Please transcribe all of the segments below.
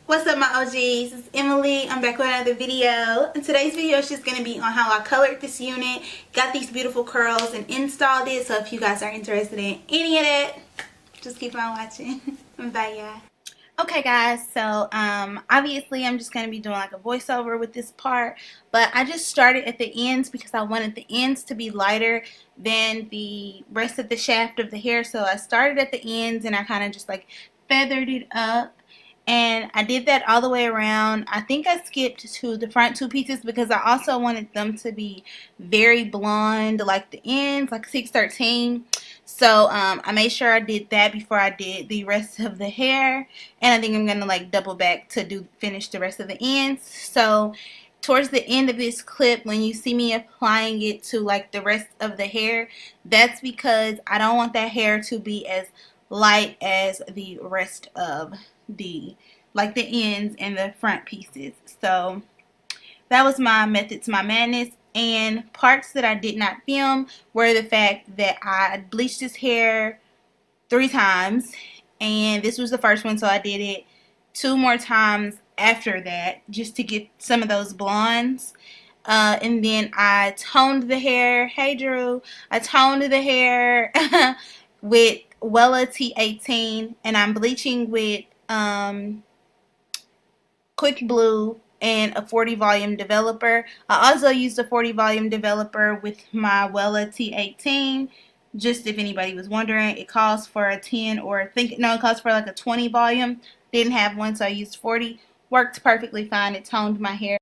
What's up, my OGs? It's Emily. I'm back with another video. And today's video is just going to be on how I colored this unit, got these beautiful curls, and installed it. So if you guys are interested in any of that, just keep on watching. Bye, y'all. Okay, guys, so obviously I'm just going to be doing like a voiceover with this part, but I just started at the ends because I wanted the ends to be lighter than the rest of the shaft of the hair. So I started at the ends and I kind of just like feathered it up. And I did that all the way around. I think I skipped to the front two pieces because I also wanted them to be very blonde, like the ends, like 613. So I made sure I did that before I did the rest of the hair. And I think I'm going to like double back to finish the rest of the ends. So towards the end of this clip, when you see me applying it to like the rest of the hair, that's because I don't want that hair to be as light as the rest of the ends and the front pieces. So that was my method to my madness. And parts that I did not film were the fact that I bleached this hair 3 times, and this was the first one, so I did it 2 more times after that just to get some of those blondes. And then I toned the hair. Hey Drew. I toned the hair with Wella T18, and I'm bleaching with Quick Blue and a 40 volume developer. I also used a 40 volume developer with my Wella T18, just if anybody was wondering. It calls for a 10 or it calls for like a 20 volume. Didn't have one, so I used 40. Worked perfectly fine. It toned my hair.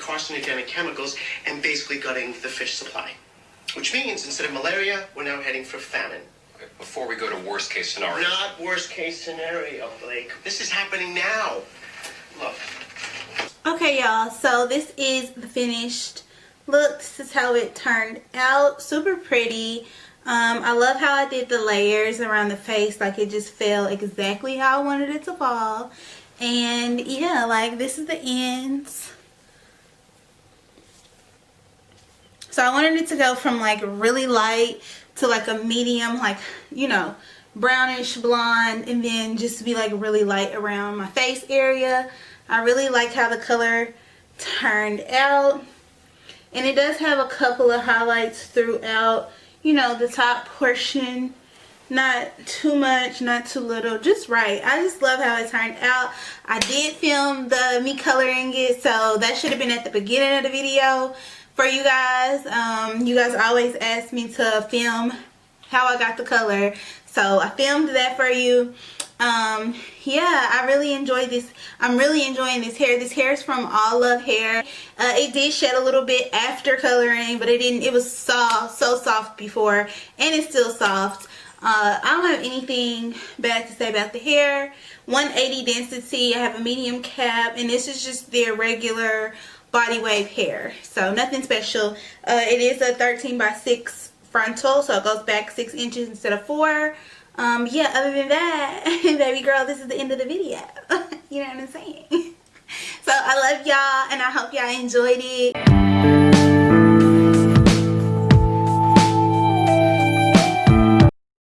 carcinogenic chemicals and basically gutting the fish supply. Which means instead of malaria, we're now heading for famine. Okay, before we go to worst case scenario. Not worst case scenario, Blake. This is happening now. Look. Okay, y'all, so this is the finished look. This is how it turned out. Super pretty. I love how I did the layers around the face. Like, it just fell exactly how I wanted it to fall. And yeah, like, this is the ends. So I wanted it to go from like really light to like a medium, like, you know, brownish blonde, and then just be like really light around my face area. I really like how the color turned out. And it does have a couple of highlights throughout, you know, the top portion. Not too much, not too little, just right. I just love how it turned out. I did film me coloring it, so that should have been at the beginning of the video for you guys. You guys always ask me to film how I got the color, so I filmed that for you. Yeah, I really enjoyed this. I'm really enjoying this hair. This hair is from Allove hair. It did shed a little bit after coloring, but it didn't. It was soft, so soft before, and it's still soft. I don't have anything bad to say about the hair. 180 density. I have a medium cap, and this is just their regular body wave hair, so nothing special. It is a 13x6 frontal, so it goes back 6 inches instead of 4. Yeah, other than that, baby girl, this is the end of the video. You know what I'm saying? So I love y'all, and I hope y'all enjoyed it.